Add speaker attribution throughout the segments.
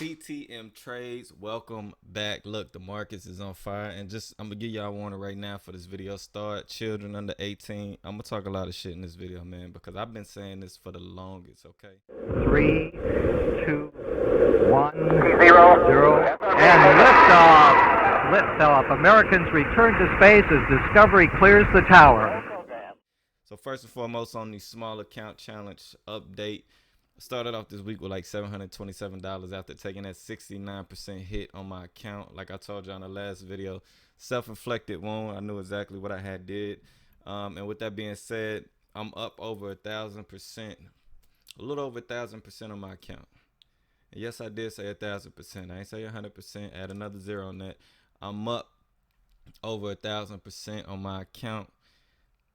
Speaker 1: TTMTrades, welcome back. Look, the markets is on fire, and I'm gonna give y'all a warning right now for this video start. Children under 18. I'm gonna talk a lot of shit in this video, man, because I've been saying this for the longest. Okay.
Speaker 2: 3, 2, 1, 0, and liftoff. Liftoff. Americans return to space as Discovery clears the tower.
Speaker 1: So first and foremost, on the small account challenge update. Started off this week with like $727 after taking that 69% hit on my account. Like I told you on the last video, self-inflicted wound. I knew exactly what I had did. And with that being said, I'm up over 1,000%, a little over 1,000% on my account. And yes, I did say 1,000%. I ain't say 100%. Add another zero on that. I'm up over 1,000% on my account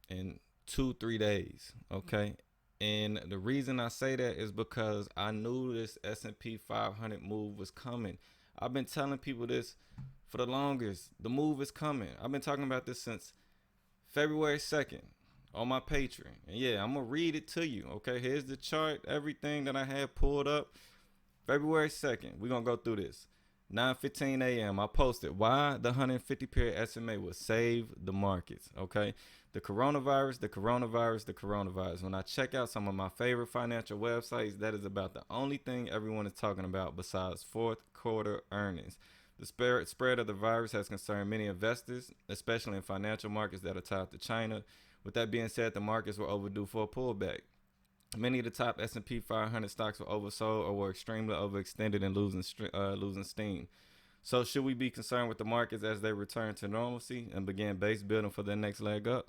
Speaker 1: in 2-3 days. Okay. And the reason I say that is because I knew this S&P 500 move was coming. I've been telling people this for the longest. The move is coming. I've been talking about this since February 2nd on my Patreon. And yeah, I'm going to read it to you. Okay, here's the chart, everything that I had pulled up. February 2nd, we're going to go through this. 9:15 a.m. I posted why the 150 period SMA will save the markets. Okay. The coronavirus. When I check out some of my favorite financial websites, that is about the only thing everyone is talking about besides fourth quarter earnings. The spread of the virus has concerned many investors, especially in financial markets that are tied to China. With that being said, the markets were overdue for a pullback. Many of the top S&P 500 stocks were oversold or were extremely overextended and losing steam. So should we be concerned with the markets as they return to normalcy and begin base building for their next leg up?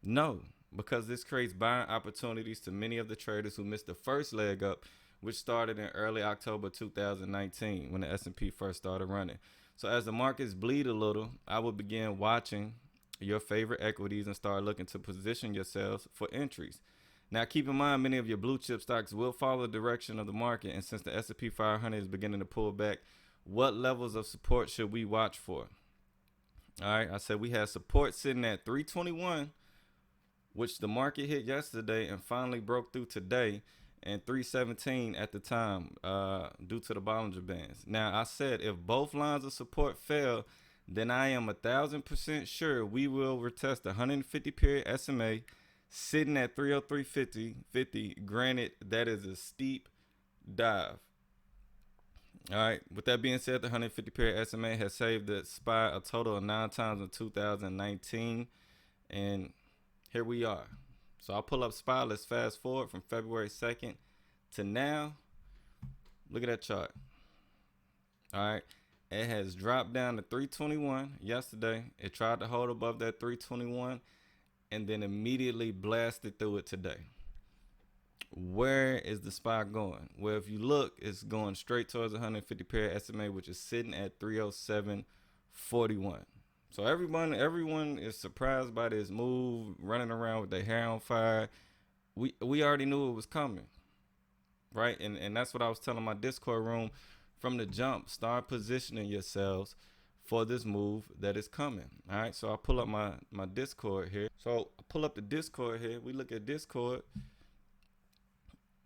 Speaker 1: No, because this creates buying opportunities to many of the traders who missed the first leg up, which started in early October 2019 when the S&P first started running. So as the markets bleed a little, I would begin watching your favorite equities and start looking to position yourselves for entries. Now, keep in mind, many of your blue chip stocks will follow the direction of the market. And since the S&P 500 is beginning to pull back, what levels of support should we watch for? All right, I said we had support sitting at 321, which the market hit yesterday and finally broke through today, and 317 at the time due to the Bollinger Bands. Now, I said if both lines of support fail, then I am 1,000% sure we will retest the 150 period SMA sitting at 303.50. Granted, that is a steep dive. All right. With that being said, the 150 period SMA has saved the SPY a total of 9 times in 2019, and here we are. So I'll pull up SPY. Let's fast forward from February 2nd to now. Look at that chart. All right. It has dropped down to 321 yesterday. It tried to hold above that 321 and then immediately blasted through it today. Where is the SPY going? Well, if you look, it's going straight towards the 150 period SMA, which is sitting at 307.41. So everyone is surprised by this move, running around with their hair on fire. We already knew it was coming, right? And that's what I was telling my Discord room from the jump. Start positioning yourselves for this move that is coming. All right, so I'll pull up my Discord here. So I pull up the Discord here. We look at Discord.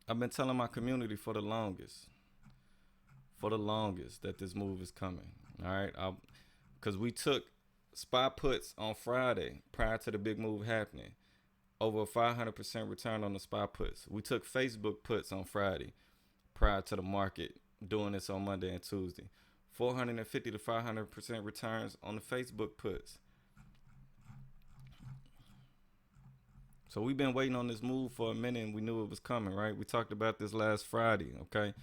Speaker 1: I've been telling my community for the longest that this move is coming. All right, because we took SPY puts on Friday prior to the big move happening, over a 500% return on the SPY puts. We took Facebook puts on Friday prior to the market doing this on Monday and Tuesday. 450 to 500% returns on the Facebook puts. So we've been waiting on this move for a minute, and we knew it was coming, right? We talked about this last Friday, okay?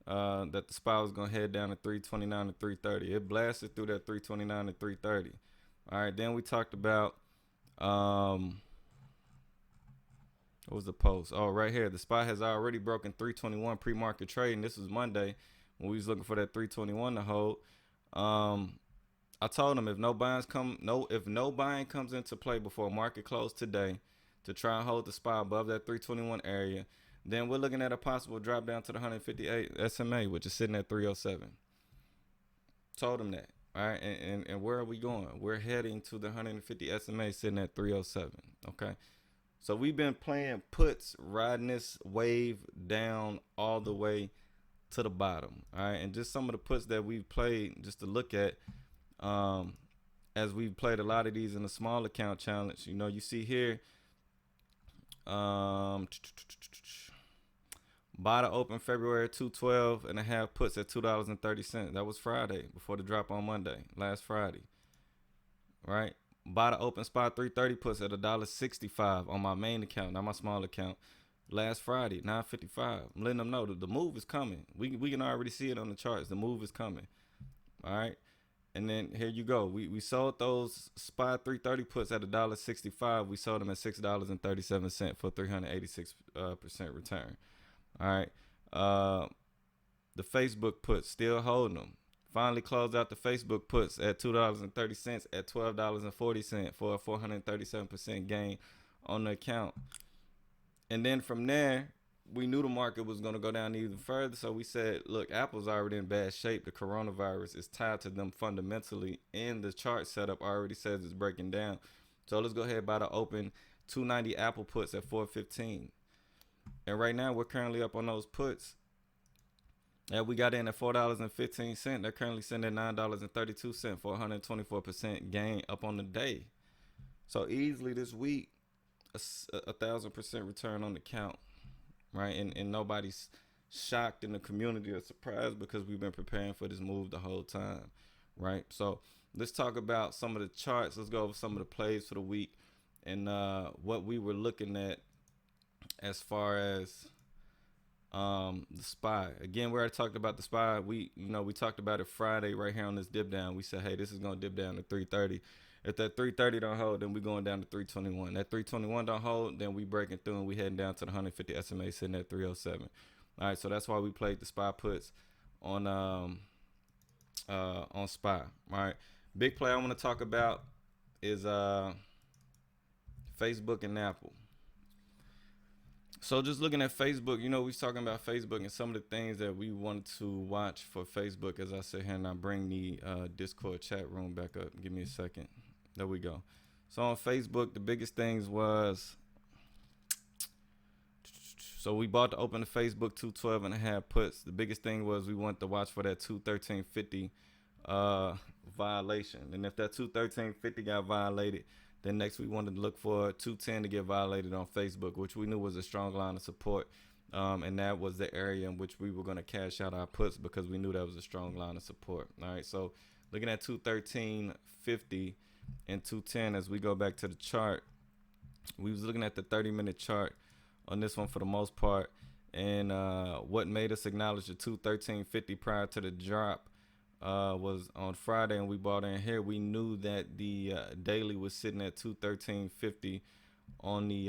Speaker 1: That the SPY was going to head down to 329 to 330. It blasted through that 329 to 330. All right, then we talked about, what was the post? Oh, right here. The SPY has already broken 321 pre-market trading. This was Monday when we was looking for that 321 to hold. I told them if no buying comes into play before market close today to try and hold the SPY above that 321 area, then we're looking at a possible drop down to the 158 SMA, which is sitting at 307. Told them that. All right, and where are we going? We're heading to the 150 SMA sitting at 307. Okay, so we've been playing puts, riding this wave down all the way to the bottom. All right, and just some of the puts that we've played, just to look at, as we've played a lot of these in the small account challenge. You see here, buy to open February 212.5 puts at $2.30. That was Friday before the drop on Monday, last Friday. Right? Buy to open spot 330 puts at $1.65 on my main account, not my small account. Last Friday, 9:55. I'm letting them know that the move is coming. We can already see it on the charts. The move is coming. All right. And then here you go. We sold those spot 330 puts at $1.65. We sold them at $6.37 for 386% return. All right. The Facebook puts, still holding them. Finally closed out the Facebook puts at $2.30 at $12.40 for a 437% gain on the account. And then from there, we knew the market was going to go down even further. So we said, look, Apple's already in bad shape. The coronavirus is tied to them fundamentally. And the chart setup already says it's breaking down. So let's go ahead and buy the open 290 Apple puts at $4.15. And right now, we're currently up on those puts. And we got in at $4.15. They're currently sitting at $9.32 for 124% gain up on the day. So easily this week, 1,000% return on the count, right? And nobody's shocked in the community or surprised because we've been preparing for this move the whole time, right? So let's talk about some of the charts. Let's go over some of the plays for the week and what we were looking at as far as the SPY. Again, we already talked about the SPY. We talked about it Friday right here on this dip down. We said, hey, this is going to dip down to 330. If that 330 don't hold, then we're going down to 321. That 321 don't hold, then we breaking through and we heading down to the 150 SMA sitting at 307. All right, so that's why we played the SPY puts on SPY. All right, big play I want to talk about is Facebook and Apple. So just looking at Facebook, we was talking about Facebook and some of the things that we wanted to watch for Facebook. As I sit here and I bring the Discord chat room back up. Give me a second. There we go. So on Facebook, the biggest things was, so we bought to open the Facebook 212.5 puts. The biggest thing was we wanted to watch for that 213.50 violation. And if that 213.50 got violated, then next we wanted to look for 210 to get violated on Facebook, which we knew was a strong line of support. And that was the area in which we were going to cash out our puts because we knew that was a strong line of support. All right, so looking at 213.50 and 210 as we go back to the chart, we was looking at the 30-minute chart on this one for the most part. And what made us acknowledge the 213.50 prior to the drop was on Friday, and we bought in here. We knew that the daily was sitting at 213.50 on the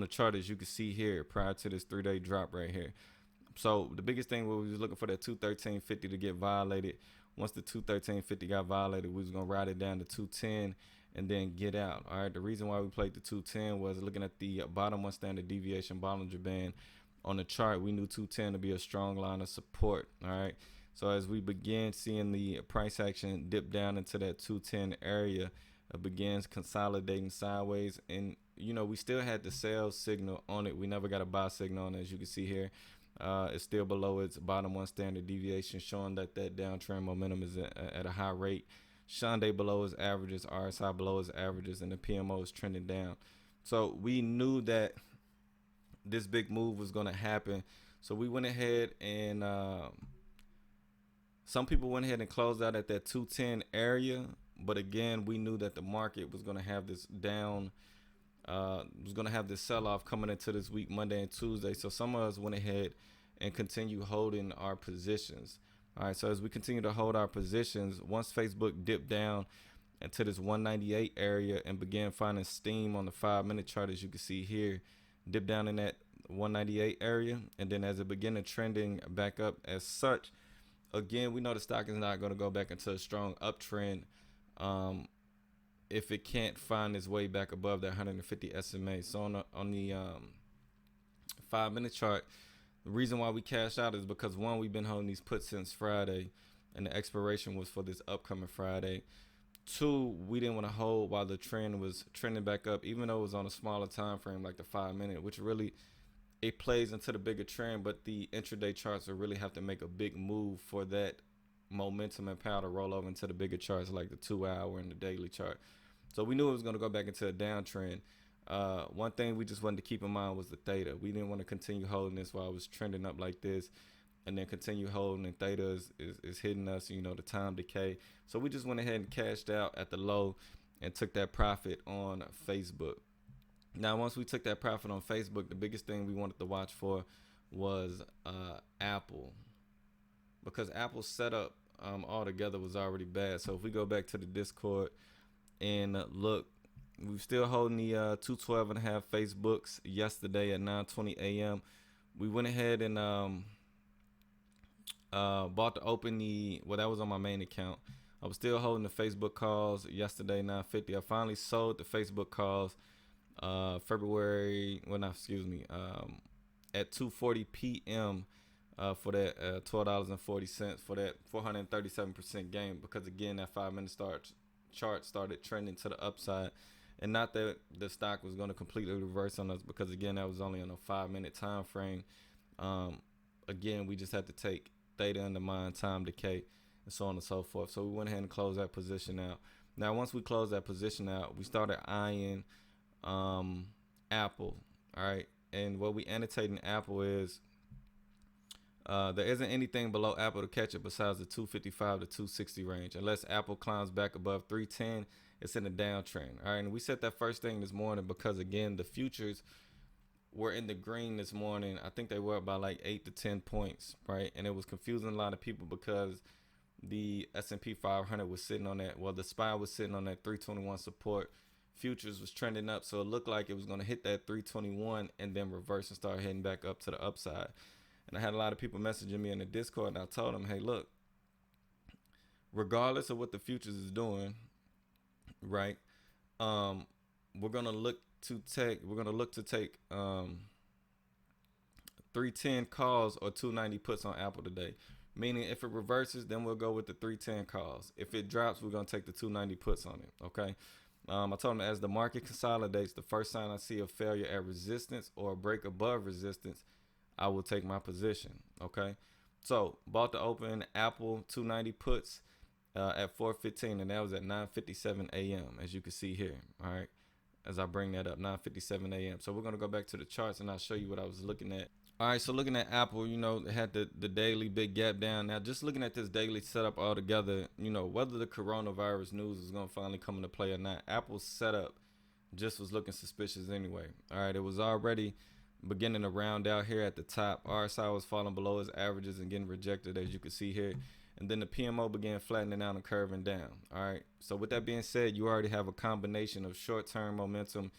Speaker 1: chart, as you can see here, prior to this 3-day drop right here. So the biggest thing was we was looking for that 213.50 to get violated. Once the 213.50 got violated, we was gonna ride it down to 210 and then get out. All right. The reason why we played the 210 was looking at the bottom one standard deviation Bollinger Band on the chart. We knew 210 to be a strong line of support. All right. So as we begin seeing the price action dip down into that 210 area, it begins consolidating sideways. And, we still had the sell signal on it. We never got a buy signal on it, as you can see here. It's still below its bottom one standard deviation, showing that downtrend momentum is at a high rate. Shonday below its averages, RSI below its averages, and the PMO is trending down. So we knew that this big move was going to happen. So we went ahead and some people went ahead and closed out at that 210 area. But again, we knew that the market was going to have this sell-off coming into this week, Monday and Tuesday. So some of us went ahead and continue holding our positions. All right, so as we continue to hold our positions, once Facebook dipped down into this 198 area and began finding steam on the 5-minute chart, as you can see here, dipped down in that 198 area. And then as it began trending back up as such, again, we know the stock is not going to go back into a strong uptrend if it can't find its way back above that 150 SMA. So on the 5-minute chart, the reason why we cashed out is because, one, we've been holding these puts since Friday, and the expiration was for this upcoming Friday. Two, we didn't want to hold while the trend was trending back up, even though it was on a smaller time frame like the 5-minute, which really it plays into the bigger trend, but the intraday charts will really have to make a big move for that momentum and power to roll over into the bigger charts like the 2 hour and the daily chart. So we knew it was going to go back into a downtrend. One thing we just wanted to keep in mind was the theta. We didn't want to continue holding this while it was trending up like this and then continue holding, and theta is hitting us, the time decay. So we just went ahead and cashed out at the low and took that profit on Facebook. Now, once we took that profit on Facebook, the biggest thing we wanted to watch for was Apple, because Apple's setup altogether was already bad. So if we go back to the Discord and look, we're still holding the 212.5 Facebooks yesterday at 9:20 a.m. We went ahead and bought to open that was on my main account. I was still holding the Facebook calls yesterday, 9:50. I finally sold the Facebook calls at 2:40 p.m. For that $12.40 for that 437% gain, because again that 5-minute chart started trending to the upside, and not that the stock was going to completely reverse on us, because again that was only on a 5-minute time frame. Again, we just had to take theta into mind, time decay, and so on and so forth. So we went ahead and closed that position out. Now, once we closed that position out, we started eyeing Apple. All right, and what we annotate in Apple is there isn't anything below Apple to catch it besides the 255 to 260 range. Unless Apple climbs back above 310, it's in a downtrend. All right, and we set that first thing this morning because, again, the futures were in the green this morning. I think they were by like 8 to 10 points, right? And it was confusing a lot of people because the S&P 500 was sitting on that. Well, the SPY was sitting on that 321 support. Futures was trending up, so it looked like it was going to hit that 321 and then reverse and start heading back up to the upside. And I had a lot of people messaging me in the Discord, and I told them, hey, look, regardless of what the futures is doing, right, we're gonna look to take 310 calls or 290 puts on Apple today. Meaning, if it reverses, then we'll go with the 310 calls. If it drops, we're gonna take the 290 puts on it. Okay. I told them, as the market consolidates, the first sign I see a failure at resistance or a break above resistance, I will take my position. Okay, so bought the open Apple 290 puts at 4:15, and that was at 9:57 a.m. as you can see here. All right, as I bring that up, 9:57 a.m. So we're gonna go back to the charts and I'll show you what I was looking at. All right, so looking at Apple, it had the daily big gap down. Now, just looking at this daily setup altogether, whether the coronavirus news is gonna finally come into play or not, Apple's setup just was looking suspicious anyway. All right, it was already beginning to round out here at the top. RSI was falling below its averages and getting rejected, as you can see here. And then the PMO began flattening out and curving down. All right. So with that being said, you already have a combination of short-term momentum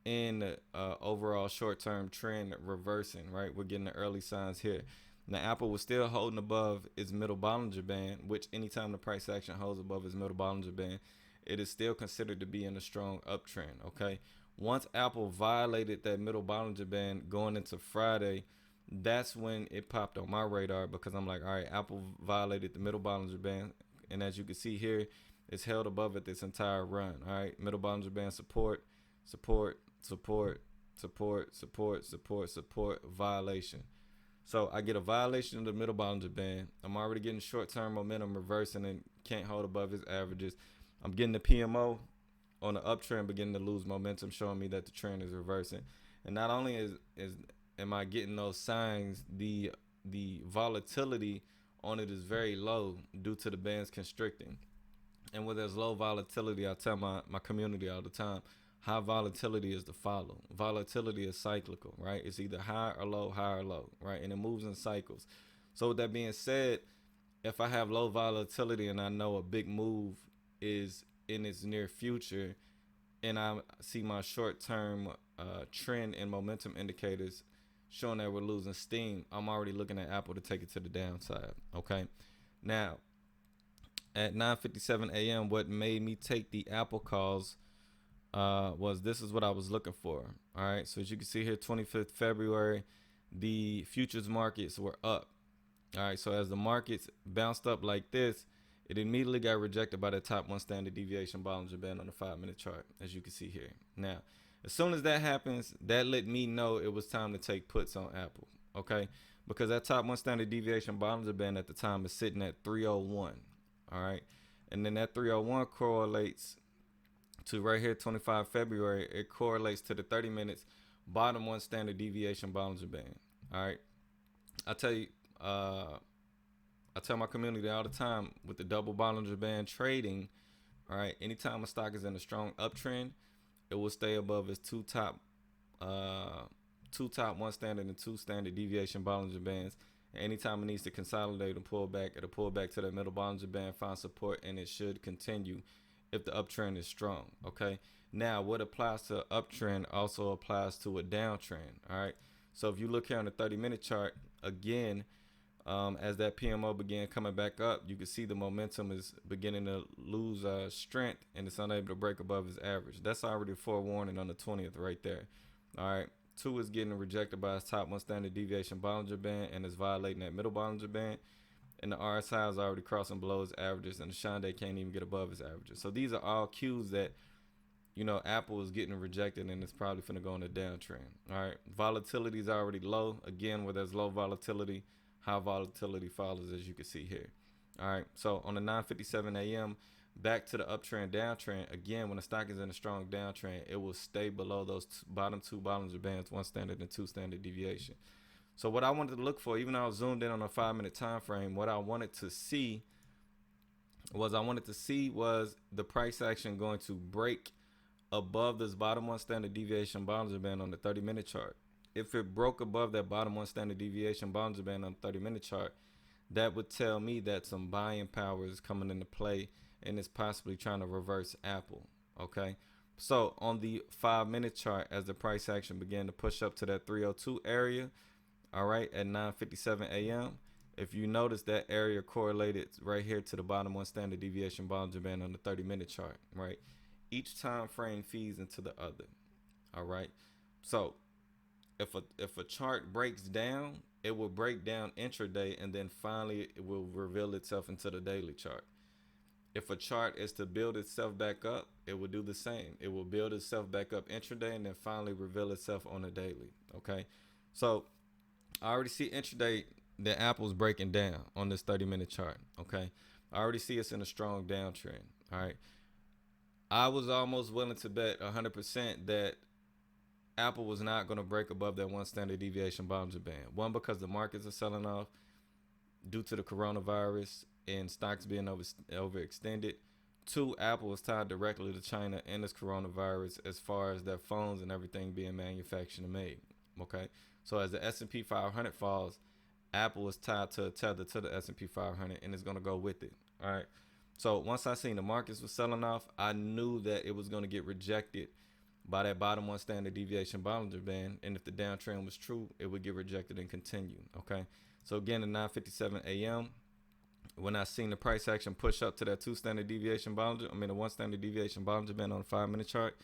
Speaker 1: and overall short-term trend reversing. Right. We're getting the early signs here. Now, Apple was still holding above its middle Bollinger Band, which anytime the price action holds above its middle Bollinger Band, it is still considered to be in a strong uptrend. Okay. Once Apple violated that middle Bollinger Band going into Friday, that's when it popped on my radar, because I'm like, all right, Apple violated the middle Bollinger Band. And as you can see here, it's held above it this entire run. All right, middle Bollinger Band support, support, support, support, support, support, support, violation. So I get a violation of the middle Bollinger Band. I'm already getting short-term momentum reversing and can't hold above its averages. I'm getting the PMO on the uptrend beginning to lose momentum, showing me that the trend is reversing. And not only am I getting those signs, the volatility on it is very low due to the bands constricting. And when there's low volatility, I tell my community all the time, high volatility is the follow. Volatility is cyclical, right? It's either high or low, right? And it moves in cycles. So with that being said, if I have low volatility and I know a big move is in its near future, and I see my short-term trend and momentum indicators showing that we're losing steam, I'm already looking at Apple to take it to the downside. Okay, now at 9:57 a.m., what made me take the Apple calls was this is what I was looking for. All right, so as you can see here, 25th February, the futures markets were up. All right, so as the markets bounced up like this, it immediately got rejected by the top 1 standard deviation Bollinger Band on the 5-minute chart, as you can see here. Now, As soon as that happens, that let me know it was time to take puts on Apple. Okay, because that top one standard deviation Bollinger Band at the time is sitting at 301. All right, and then that 301 correlates to right here 25 February. It correlates to the 30 minutes bottom one standard deviation Bollinger Band. All right, I tell you, I tell my community all the time with the double Bollinger Band trading. All right, anytime a stock is in a strong uptrend, it will stay above its two top one standard and two standard deviation Bollinger Bands. And anytime it needs to consolidate and pull back, it'll pull back to that middle Bollinger Band, find support, and it should continue if the uptrend is strong. Okay. Now, what applies to uptrend also applies to a downtrend. All right. So if you look here on the 30-minute chart, again, as that PMO began coming back up, you can see the momentum is beginning to lose strength, and it's unable to break above its average. That's already a forewarning on the 20th right there. All right. 2 is getting rejected by its top one standard deviation Bollinger Band and is violating that middle Bollinger Band. And the RSI is already crossing below its averages, and the Shonday can't even get above its averages. So these are all cues that, Apple is getting rejected, and it's probably finna go on a downtrend. All right. Volatility is already low. Again, where there's low volatility, high volatility follows, as you can see here. All right. So on the 9:57 a.m., back to the uptrend, downtrend. Again, when the stock is in a strong downtrend, it will stay below those bottom two Bollinger Bands, one standard and two standard deviation. So what I wanted to look for, even though I was zoomed in on a 5-minute time frame, what I wanted to see was the price action going to break above this bottom one standard deviation Bollinger Band on the 30-minute chart. If it broke above that bottom one standard deviation Bollinger Band on the 30-minute chart, that would tell me that some buying power is coming into play and it's possibly trying to reverse Apple. Okay. So on the 5-minute chart, as the price action began to push up to that 302 area, all right, at 9:57 a.m., if you notice that area correlated right here to the bottom one standard deviation Bollinger Band on the 30-minute chart, right? Each time frame feeds into the other. All right. So if a chart breaks down, it will break down intraday, and then finally it will reveal itself into the daily chart. If a chart is to build itself back up, it will do the same. It will build itself back up intraday and then finally reveal itself on the daily. Okay. So I already see intraday that Apple's breaking down on this 30-minute chart. Okay. I already see it's in a strong downtrend. All right. I was almost willing to bet 100% that Apple was not going to break above that one standard deviation Bollinger Band. One, because the markets are selling off due to the coronavirus and stocks being overextended. 2, Apple is tied directly to China and this coronavirus as far as their phones and everything being manufactured and made. Okay. So as the S&P 500 falls, Apple is tied to a tether to the S&P 500 and it's going to go with it. All right. So once I seen the markets were selling off, I knew that it was going to get rejected by that bottom one standard deviation Bollinger Band. And if the downtrend was true, it would get rejected and continue. Okay. So again, at 9:57 a.m., when I seen the price action push up to that the one standard deviation Bollinger Band on the 5-minute chart,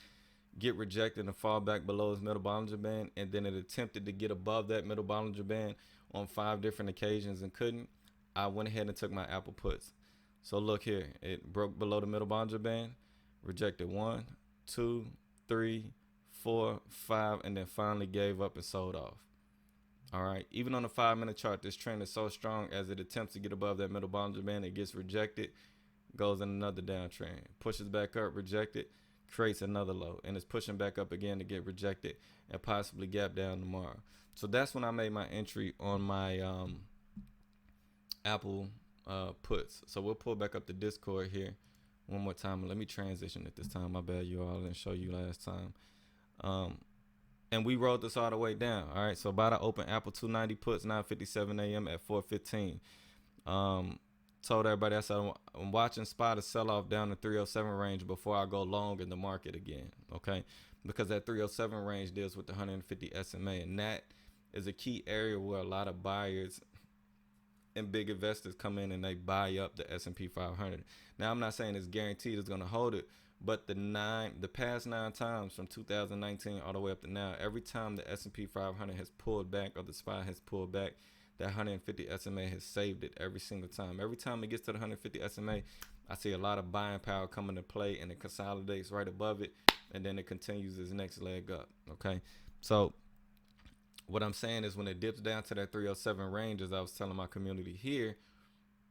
Speaker 1: get rejected and fall back below its middle Bollinger Band, and then it attempted to get above that middle Bollinger Band on 5 different occasions and couldn't, I went ahead and took my Apple puts. So look here, it broke below the middle Bollinger Band, rejected 1, 2, 3, 4, 5, and then finally gave up and sold off. All right. Even on the 5-minute chart, this trend is so strong as it attempts to get above that middle Bollinger Band, it gets rejected, goes in another downtrend, pushes back up, rejected, creates another low, and it's pushing back up again to get rejected and possibly gap down tomorrow. So that's when I made my entry on my Apple puts. So we'll pull back up the Discord here one more time. Let me transition at this time. My bad, you all. I didn't show you last time. And we rode this all the way down. All right. So about to open Apple 290 puts, 9:57 a.m. at 4:15. Told everybody, I said, I'm watching spot sell off down the 307 range before I go long in the market again. Okay. Because that 307 range deals with the 150 SMA. And that is a key area where a lot of buyers and big investors come in and they buy up the S&P 500. Now, I'm not saying it's guaranteed it's going to hold it, but the past 9 times from 2019 all the way up to now, every time the S&P 500 has pulled back or the SPY has pulled back, that 150 SMA has saved it every single time. Every time it gets to the 150 SMA, I see a lot of buying power come into play, and it consolidates right above it, and then it continues its next leg up. Okay, so what I'm saying is when it dips down to that 307 range, as I was telling my community here,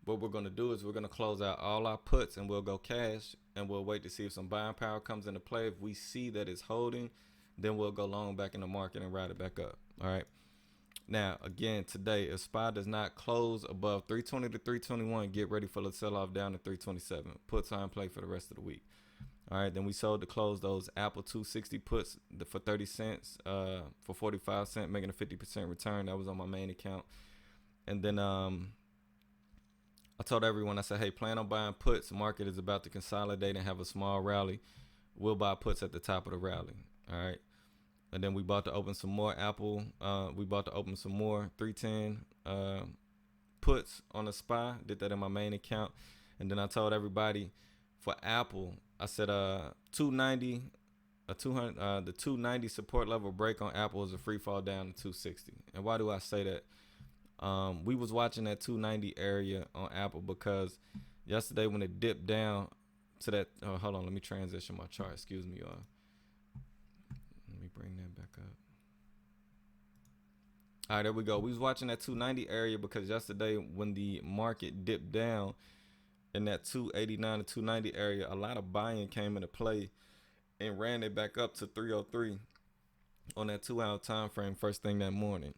Speaker 1: what we're going to do is we're going to close out all our puts, and we'll go cash, and we'll wait to see if some buying power comes into play. If we see that it's holding, then we'll go long back in the market and ride it back up. All right. Now, again, today, if SPY does not close above 320 to 321, get ready for the sell-off down to 327. Puts are in play for the rest of the week. All right, then we sold to close those Apple 260 puts for 30 cents, for 45 cents, making a 50% return. That was on my main account. And then I told everyone, I said, hey, plan on buying puts. Market is about to consolidate and have a small rally. We'll buy puts at the top of the rally. All right. And then we bought to open some more Apple. We bought to open some more 310 puts on the SPY. Did that in my main account. And then I told everybody for Apple, I said 290, 200, the 290 support level break on Apple is a free fall down to 260. And why do I say that? We was watching that 290 area on Apple because yesterday when it dipped down to that, hold on, let me transition my chart. Excuse me, y'all. Let me bring that back up. All right, there we go. We was watching that 290 area because yesterday when the market dipped down in that 289 to 290 area, a lot of buying came into play and ran it back up to 303 on that 2-hour time frame first thing that morning.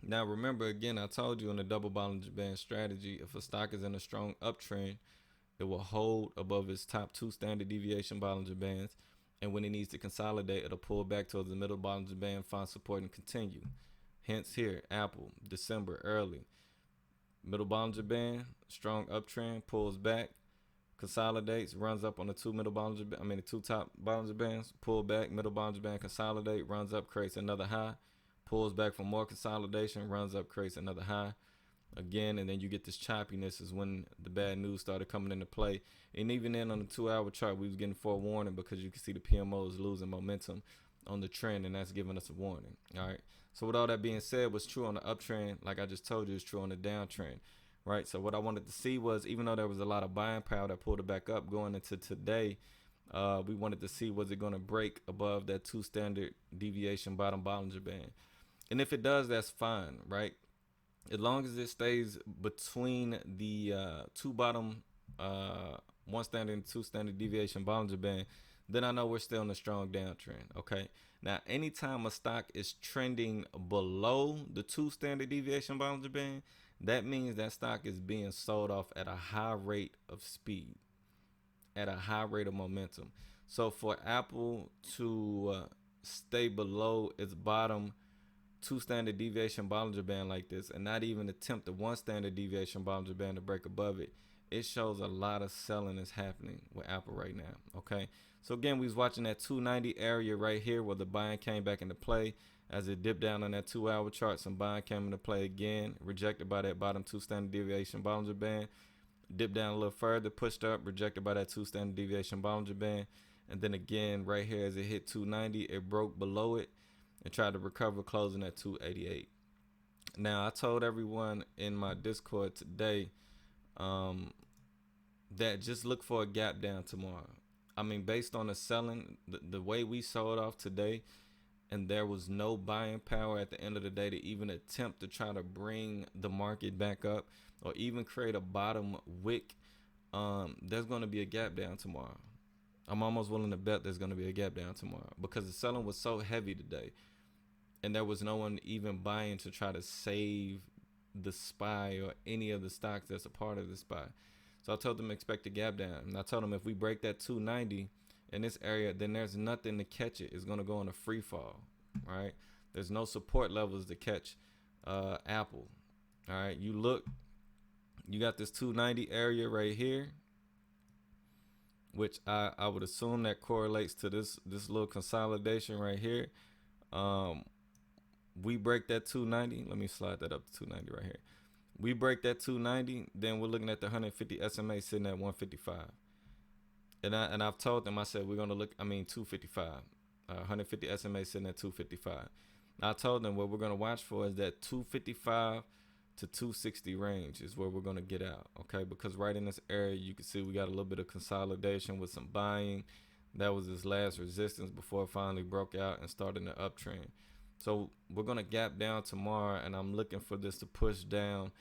Speaker 1: Now, remember, again, I told you in the double Bollinger Band strategy, if a stock is in a strong uptrend, it will hold above its top 2 standard deviation Bollinger Bands. And when it needs to consolidate, it'll pull back towards the middle Bollinger Band, find support, and continue. Hence here, Apple, December, early. Middle Bollinger Band, strong uptrend, pulls back, consolidates, runs up on the the 2 top Bollinger Bands, pull back, middle Bollinger Band, consolidate, runs up, creates another high. Pulls back for more consolidation, runs up, creates another high again, and then you get this choppiness is when the bad news started coming into play. And even then on the 2-hour chart, we was getting forewarning because you can see the PMO is losing momentum on the trend, and that's giving us a warning. All right. So with all that being said, what's true on the uptrend, like I just told you, is true on the downtrend. Right. So what I wanted to see was, even though there was a lot of buying power that pulled it back up going into today, we wanted to see, was it going to break above that 2 standard deviation bottom Bollinger Band. And if it does, that's fine, right? As long as it stays between the 2 bottom, 1 standard and 2 standard deviation Bollinger Band, then I know we're still in a strong downtrend, okay? Now, anytime a stock is trending below the 2 standard deviation Bollinger Band, that means that stock is being sold off at a high rate of speed, at a high rate of momentum. So for Apple to stay below its bottom 2 standard deviation Bollinger Band like this and not even attempt the 1 standard deviation Bollinger Band to break above it, it shows a lot of selling is happening with Apple right now. Okay, so again, we was watching that 290 area right here where the buying came back into play. As it dipped down on that 2-hour chart, some buying came into play again, rejected by that bottom 2 standard deviation Bollinger Band. Dipped down a little further, pushed up, rejected by that 2 standard deviation Bollinger Band. And then again, right here as it hit 290, it broke below it and tried to recover, closing at 288. Now, I told everyone in my Discord today that just look for a gap down tomorrow. I mean, based on the selling, the way we sold off today, and there was no buying power at the end of the day to even attempt to try to bring the market back up or even create a bottom wick, there's going to be a gap down tomorrow. I'm almost willing to bet there's going to be a gap down tomorrow because the selling was so heavy today. And there was no one even buying to try to save the SPY or any of the stocks that's a part of the SPY. So I told them expect a gap down. And I told them if we break that 290 in this area, then there's nothing to catch it. It's going to go on a free fall, right? There's no support levels to catch Apple. All right, you look, you got this 290 area right here, which I would assume that correlates to this little consolidation right here. We break that 290. Let me slide that up to 290 right here. We break that 290, then we're looking at the 150 SMA sitting at 155. And I've told them, I said, we're going to look, 255. 150 SMA sitting at 255. I told them what we're going to watch for is that 255 to 260 range is where we're going to get out, okay? Because right in this area, you can see we got a little bit of consolidation with some buying. That was its last resistance before it finally broke out and started an uptrend. So we're going to gap down tomorrow, and I'm looking for this to push down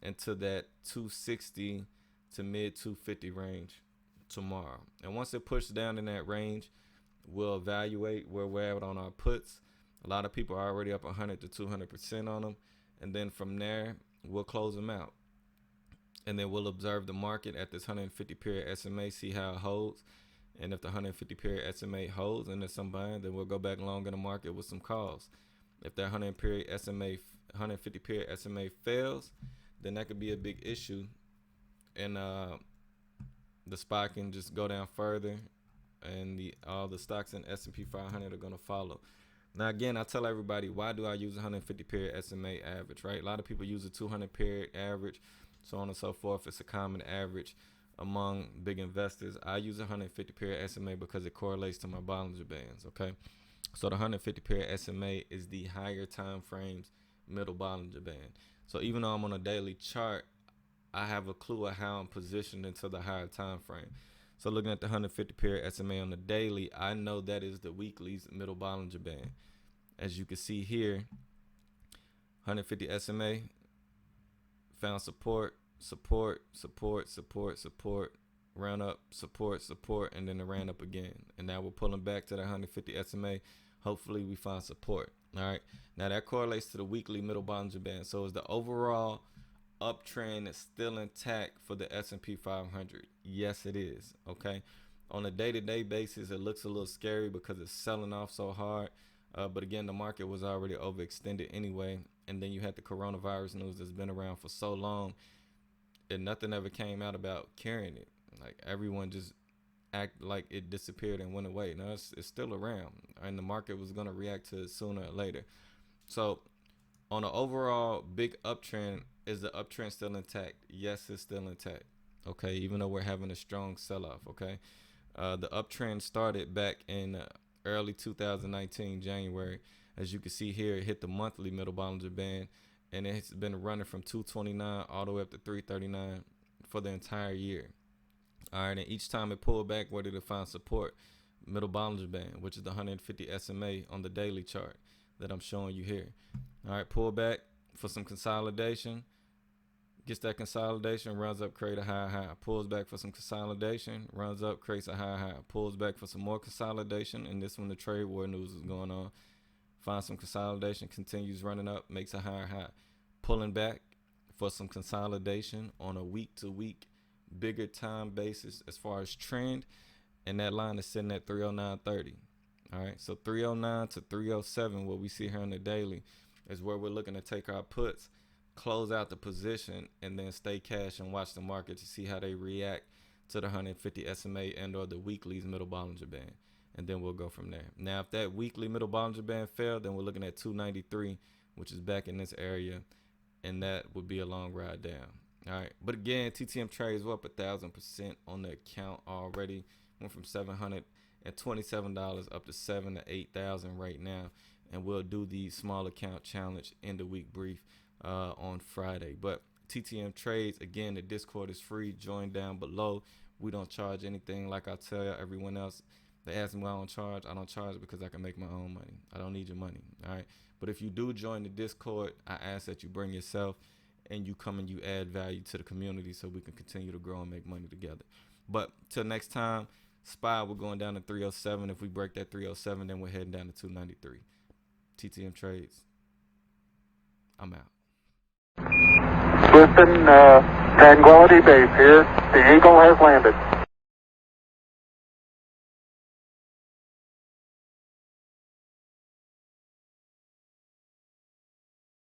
Speaker 1: into that 260 to mid 250 range tomorrow. And once it pushes down in that range, we'll evaluate where we're at on our puts. A lot of people are already up 100 to 200% on them. And then from there, we'll close them out. And then we'll observe the market at this 150 period SMA, see how it holds. And if the 150 period SMA holds and there's some buying, then we'll go back long in the market with some calls. If that 150 period SMA fails, then that could be a big issue. And the spot can just go down further, and all the stocks in S&P 500 are going to follow. Now, again, I tell everybody, why do I use 150 period SMA average, right? A lot of people use a 200 period average, so on and so forth. It's a common average among big investors. I use 150 period SMA because it correlates to my Bollinger Bands, okay? So the 150 period SMA is the higher time frames middle Bollinger Band. So even though I'm on a daily chart, I have a clue of how I'm positioned into the higher time frame. So looking at the 150 period SMA on the daily, I know that is the weekly's middle Bollinger Band. As you can see here, 150 SMA found support, round up, support, and then it ran up again. And now we're pulling back to the 150 SMA. Hopefully we find support. All right. Now that correlates to the weekly middle Bollinger Band. So is the overall uptrend is still intact for the S&P 500? Yes, it is. Okay. On a day-to-day basis, it looks a little scary because it's selling off so hard. But again, the market was already overextended anyway. And then you had the coronavirus news that's been around for so long, and nothing ever came out about carrying it. Like everyone just act like it disappeared and went away. No, it's still around, and the market was going to react to it sooner or later. So on an overall big uptrend, is the uptrend still intact? Yes, it's still intact. Okay, even though we're having a strong sell-off. Okay, the uptrend started back in early 2019 January. As you can see here, it hit the monthly middle Bollinger Band, and it's been running from 229 all the way up to 339 for the entire year. All right, and each time it pulled back, where did it find support? Middle Bollinger Band, which is the 150 SMA on the daily chart that I'm showing you here. All right, pull back for some consolidation. Gets that consolidation, runs up, create a high. Pulls back for some consolidation, runs up, creates a high. Pulls back for some more consolidation, and this when the trade war news is going on. Finds some consolidation, continues running up, makes a higher. Pulling back for some consolidation on a week-to-week, bigger time basis as far as trend, and that line is sitting at 309.30. All right, so 309 to 307, what we see here on the daily, is where we're looking to take our puts, close out the position, and then stay cash and watch the market to see how they react to the 150 SMA and or the weekly's middle Bollinger Band. And then we'll go from there. Now, if that weekly middle Bollinger Band failed, then we're looking at 293, which is back in this area, and that would be a long ride down. All right, but again, TTMTrades, we're up 1,000% on the account already. Went from $727 up to $7,000 to $8,000 right now, and we'll do the small account challenge in the week brief on Friday. But TTMTrades, again, the Discord is free. Join down below. We don't charge anything. Like I tell everyone else, they ask me why I don't charge. I don't charge because I can make my own money. I don't need your money. All right. But if you do join the Discord, I ask that you bring yourself and you come and you add value to the community so we can continue to grow and make money together. But till next time, SPY, we're going down to 307. If we break that 307, then we're heading down to 293. TTMTrades, I'm out.
Speaker 3: Houston, Tranquility Base here. The Eagle has landed.